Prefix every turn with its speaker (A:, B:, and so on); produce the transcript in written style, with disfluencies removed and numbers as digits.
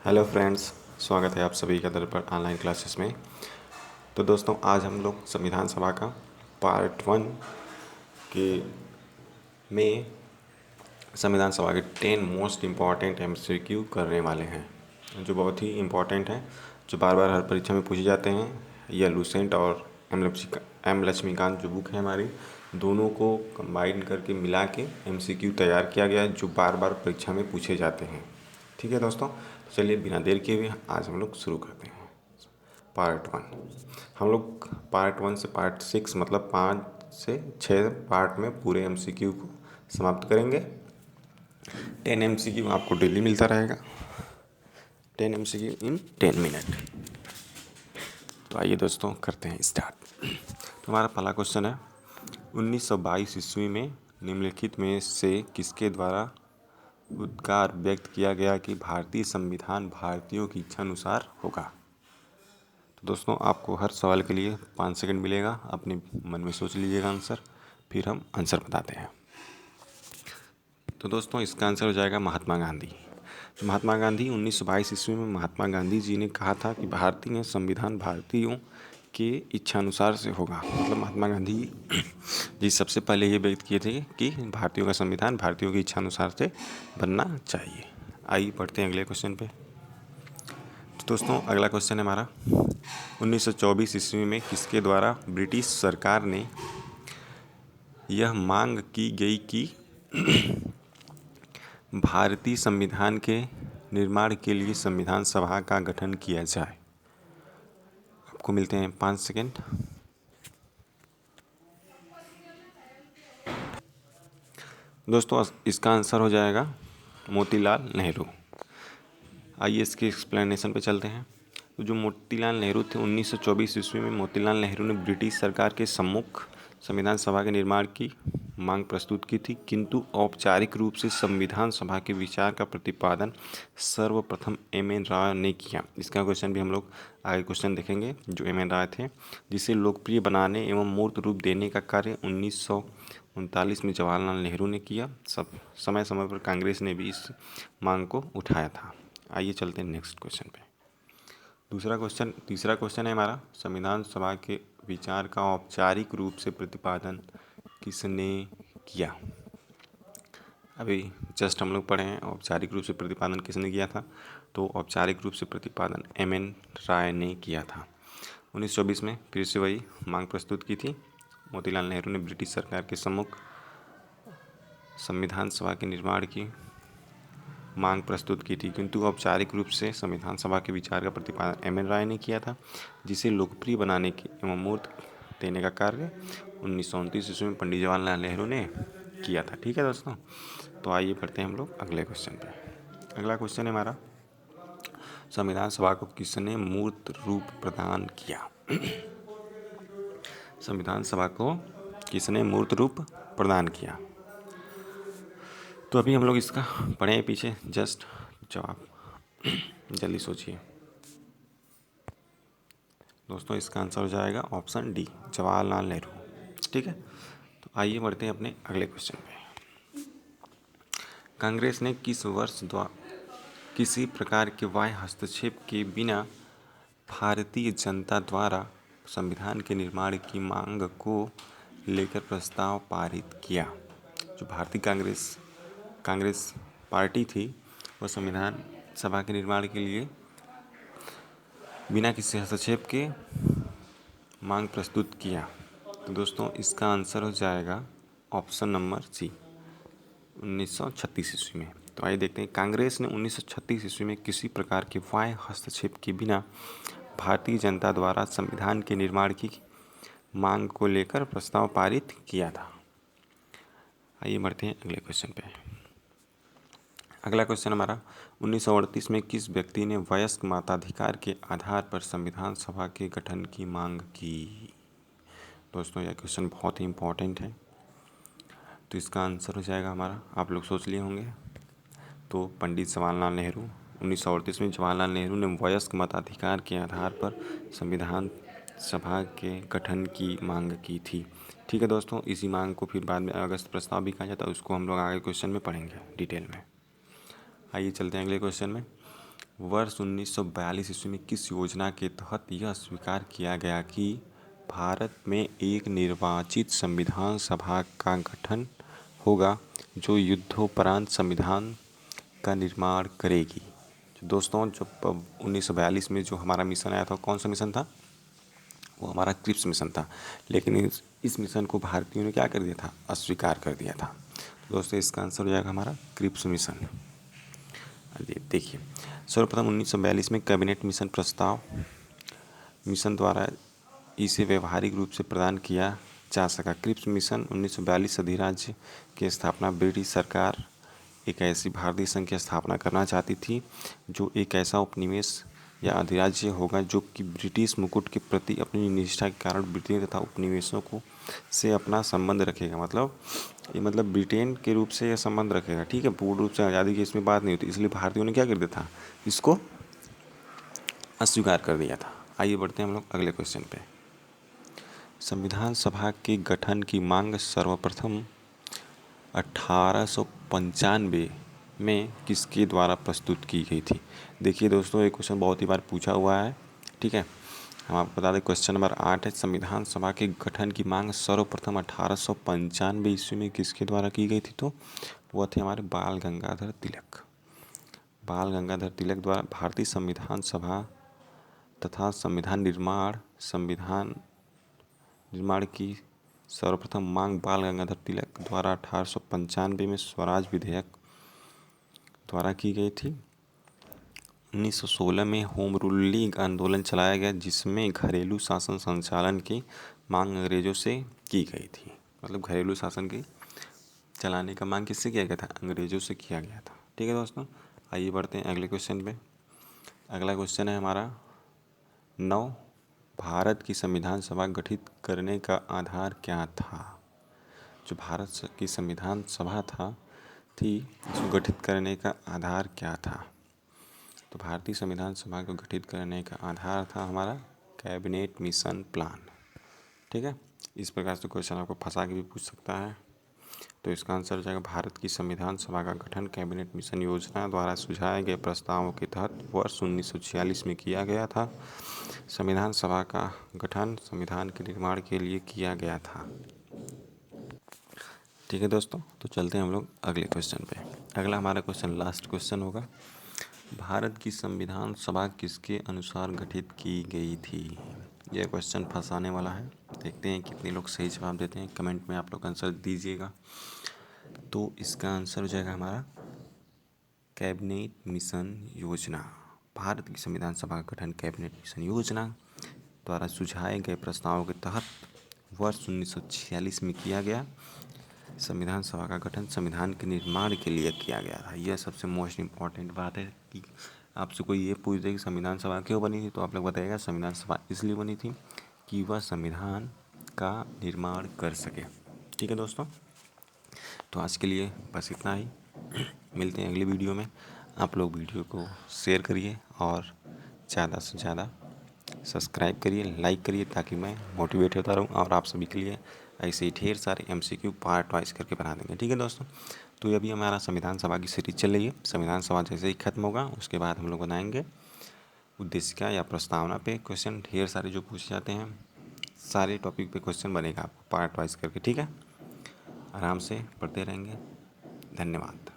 A: Hello friends, स्वागत है आप सभी का दर्पण ऑनलाइन क्लासेस में। तो दोस्तों, आज हम लोग संविधान सभा का पार्ट 1 के में संविधान सभा के 10 मोस्ट इम्पॉर्टेंट एमसीक्यू करने वाले हैं, जो बहुत ही इम्पॉर्टेंट हैं, जो बार बार हर परीक्षा में पूछे जाते हैं। यह लूसेंट और एम लक्ष्मीकांत जो बुक है हमारी, दोनों को कंबाइन करके मिला के एमसीक्यू तैयार किया गया है, जो बार बार परीक्षा में पूछे जाते हैं। ठीक है दोस्तों, तो चलिए बिना देर किए हुए आज हम लोग शुरू करते हैं। पार्ट 1 हम लोग पार्ट 1 से पार्ट 6 मतलब 5 से 6 पार्ट में पूरे एमसीक्यू को समाप्त करेंगे। 10 एमसीक्यू आपको डेली मिलता रहेगा। 10 एमसीक्यू इन 10 मिनट। तो आइए दोस्तों, करते हैं स्टार्ट। तो हमारा पहला क्वेश्चन है, 1922 ईस्वी में निम्नलिखित में से किसके द्वारा उद्गार व्यक्त किया गया कि भारतीय संविधान भारतीयों की इच्छा अनुसार होगा। तो दोस्तों, आपको हर सवाल के लिए 5 सेकंड मिलेगा, अपने मन में सोच लीजिएगा आंसर, फिर हम आंसर बताते हैं। तो दोस्तों, इसका आंसर हो जाएगा महात्मा गांधी। महात्मा गांधी 1922 ईस्वी में महात्मा गांधी जी ने कहा था कि भारतीय संविधान भारतीयों के इच्छानुसार से होगा। मतलब महात्मा गांधी जी सबसे पहले ये व्यक्त किए थे कि भारतीयों का संविधान भारतीयों की इच्छानुसार से बनना चाहिए। आइए पढ़ते हैं अगले क्वेश्चन पे। तो दोस्तों, अगला क्वेश्चन है हमारा, 1924 ईस्वी में किसके द्वारा ब्रिटिश सरकार ने यह मांग की गई कि भारतीय संविधान के निर्माण के लिए संविधान सभा का गठन किया जाए। आपको मिलते हैं 5 सेकंड। दोस्तों, इसका आंसर हो जाएगा मोतीलाल नेहरू। आइए इसके एक्सप्लेनेशन पे चलते हैं। तो जो मोतीलाल नेहरू थे, 1924 ईस्वी में मोतीलाल नेहरू ने ब्रिटिश सरकार के सम्मुख संविधान सभा के निर्माण की मांग प्रस्तुत की थी, किंतु औपचारिक रूप से संविधान सभा के विचार का प्रतिपादन सर्वप्रथम एम.एन. राय ने किया। इसका क्वेश्चन भी हम लोग आगे क्वेश्चन देखेंगे। जो एम.एन. राय थे, जिसे लोकप्रिय बनाने एवं मूर्त रूप देने का कार्य 1939 में जवाहरलाल नेहरू ने किया। समय समय पर कांग्रेस ने भी इस मांग को उठाया था। आइए चलते हैं नेक्स्ट क्वेश्चन पे। तीसरा क्वेश्चन है हमारा, संविधान सभा के विचार का औपचारिक रूप से प्रतिपादन किसने किया। अभी जस्ट हम लोग पढ़े हैं औपचारिक रूप से प्रतिपादन किसने किया था। तो औपचारिक रूप से प्रतिपादन एम.एन. राय ने किया था। 1924 में फिर से वही मांग प्रस्तुत की थी। मोतीलाल नेहरू ने ब्रिटिश सरकार के सम्मुख संविधान सभा के निर्माण की मांग प्रस्तुत की थी, किंतु औपचारिक रूप से संविधान सभा के विचार का प्रतिपादन एम.एन. राय ने किया था, जिसे लोकप्रिय बनाने के एवं मूर्त देने का कार्य 1929 ईस्वी में पंडित जवाहरलाल नेहरू ने किया था। ठीक है दोस्तों, तो आइए पढ़ते हैं हम लोग अगले क्वेश्चन पे। अगला क्वेश्चन है हमारा, संविधान सभा को किसने मूर्त रूप प्रदान किया। संविधान सभा को किसने मूर्त रूप प्रदान किया। तो अभी हम लोग इसका पढ़े हैं पीछे, जस्ट जवाब जल्दी सोचिए। दोस्तों, इसका आंसर हो जाएगा ऑप्शन डी, जवाहरलाल नेहरू। ठीक है, तो आइए बढ़ते हैं अपने अगले क्वेश्चन पे। कांग्रेस ने किस वर्ष किसी प्रकार के बाह्य हस्तक्षेप के बिना भारतीय जनता द्वारा संविधान के निर्माण की मांग को लेकर प्रस्ताव पारित किया। जो भारतीय कांग्रेस पार्टी थी, वह संविधान सभा के निर्माण के लिए बिना किसी हस्तक्षेप के मांग प्रस्तुत किया। तो दोस्तों, इसका आंसर हो जाएगा ऑप्शन नंबर सी, 1936 ईस्वी में। तो आइए देखते हैं, कांग्रेस ने 1936 ईस्वी में किसी प्रकार के बाह्य हस्तक्षेप के बिना भारतीय जनता द्वारा संविधान के निर्माण की मांग को लेकर प्रस्ताव पारित किया था। आइए बढ़ते हैं अगले क्वेश्चन पे। अगला क्वेश्चन हमारा, 1938 में किस व्यक्ति ने वयस्क मताधिकार के आधार पर संविधान सभा के गठन की मांग की। दोस्तों, यह क्वेश्चन बहुत ही इम्पोर्टेंट है, तो इसका आंसर हो जाएगा हमारा, आप लोग सोच लिए होंगे, तो पंडित जवाहरलाल नेहरू। 1938 में जवाहरलाल नेहरू ने वयस्क मताधिकार के आधार पर संविधान सभा के गठन की मांग की थी। ठीक है दोस्तों, इसी मांग को फिर बाद में अगस्त प्रस्ताव भी कहा जाता है, उसको हम लोग आगे क्वेश्चन में पढ़ेंगे डिटेल में। आइए चलते हैं अगले क्वेश्चन में। वर्ष 1942 ईस्वी में किस योजना के तहत यह स्वीकार किया गया कि भारत में एक निर्वाचित संविधान सभा का गठन होगा जो युद्धोपरांत संविधान का निर्माण करेगी? तो दोस्तों, जब 1942 में जो हमारा मिशन आया था, कौन सा मिशन था? वो हमारा क्रिप्स मिशन था। लेकिन इस मिशन को भारतीयों ने क्या कर दिया था? अस्वीकार कर दिया था। तो दोस्तों, इसका आंसर हो जाएगा हमारा क्रिप्स मिशन। देखिए, सर्वप्रथम 1942 में कैबिनेट मिशन प्रस्ताव मिशन द्वारा इसे व्यवहारिक रूप से प्रदान किया जा सका। क्रिप्स मिशन 1942 अधिराज्य की स्थापना। ब्रिटिश सरकार एक ऐसी भारतीय संघ की स्थापना करना चाहती थी जो एक ऐसा उपनिवेश या अधिराज्य होगा जो कि ब्रिटिश मुकुट के प्रति अपनी निष्ठा के कारण ब्रिटेन तथा उपनिवेशों को से अपना संबंध रखेगा। मतलब ब्रिटेन के रूप से यह संबंध रखेगा। ठीक है, पूर्ण रूप से आज़ादी की इसमें बात नहीं होती, इसलिए भारतीयों ने क्या कर दिया था? इसको अस्वीकार कर दिया था। आइए बढ़ते हैं हम लोग अगले क्वेश्चन पे। संविधान सभा के गठन की मांग सर्वप्रथम 1895 में किसके द्वारा प्रस्तुत की गई थी? देखिए दोस्तों, ये क्वेश्चन बहुत ही बार पूछा हुआ है। ठीक है, हम आपको बता दें, क्वेश्चन नंबर 8 है, संविधान सभा के गठन की मांग सर्वप्रथम 1895 ईस्वी में किसके द्वारा की गई थी? तो वह थे हमारे बाल गंगाधर तिलक। बाल गंगाधर तिलक द्वारा भारतीय संविधान सभा तथा संविधान निर्माण की सर्वप्रथम मांग बाल गंगाधर तिलक द्वारा 1895 में स्वराज विधेयक द्वारा की गई थी। 1916 में होम रूल लीग आंदोलन चलाया गया जिसमें घरेलू शासन संचालन की मांग अंग्रेजों से की गई थी। मतलब घरेलू शासन की चलाने का मांग किससे किया गया था? अंग्रेजों से किया गया था। ठीक है दोस्तों, आइए बढ़ते हैं अगले क्वेश्चन पे। अगला क्वेश्चन है हमारा 9, भारत की संविधान सभा गठित करने का आधार क्या था? जो भारत की संविधान सभा थी, इसको गठित करने का आधार क्या था? तो भारतीय संविधान सभा को गठित करने का आधार था हमारा कैबिनेट मिशन प्लान। ठीक है, इस प्रकार से क्वेश्चन आपको फंसा के भी पूछ सकता है। तो इसका आंसर हो जाएगा भारत की संविधान सभा का गठन कैबिनेट मिशन योजना द्वारा सुझाए गए प्रस्तावों के तहत वर्ष 1946 में किया गया था। संविधान सभा का गठन संविधान के निर्माण के लिए किया गया था। ठीक है दोस्तों, तो चलते हैं हम लोग अगले क्वेश्चन पे। अगला हमारा क्वेश्चन लास्ट क्वेश्चन होगा। भारत की संविधान सभा किसके अनुसार गठित की गई थी? यह क्वेश्चन फंसाने वाला है। देखते हैं कितने लोग सही जवाब देते हैं। कमेंट में आप लोग आंसर दीजिएगा। तो इसका आंसर हो जाएगा हमारा कैबिनेट मिशन योजना। भारत की संविधान सभा का गठन कैबिनेट मिशन योजना द्वारा सुझाए गए प्रस्तावों के तहत वर्ष 1946 में किया गया। संविधान सभा का गठन संविधान के निर्माण के लिए किया गया था। यह सबसे मोस्ट इम्पॉर्टेंट बात है कि आपसे कोई ये पूछ दे कि संविधान सभा क्यों बनी थी, तो आप लोग बताइएगा संविधान सभा इसलिए बनी थी कि वह संविधान का निर्माण कर सके। ठीक है दोस्तों, तो आज के लिए बस इतना ही। मिलते हैं अगली वीडियो में। आप लोग वीडियो को शेयर करिए और ज़्यादा से ज़्यादा सब्सक्राइब करिए, लाइक करिए, ताकि मैं मोटिवेट होता रहूं और आप सभी के लिए ऐसे ही ढेर सारे MCQ पार्ट वाइज करके बना देंगे। ठीक है दोस्तों, तो अभी हमारा संविधान सभा की सीरीज चल रही है। संविधान सभा जैसे ही खत्म होगा उसके बाद हम लोग बनाएंगे उद्देशिका या प्रस्तावना पे क्वेश्चन। ढेर सारे जो पूछे जाते हैं सारे टॉपिक पे क्वेश्चन बनेगा आपको पार्ट वाइज करके। ठीक है, आराम से पढ़ते रहेंगे। धन्यवाद।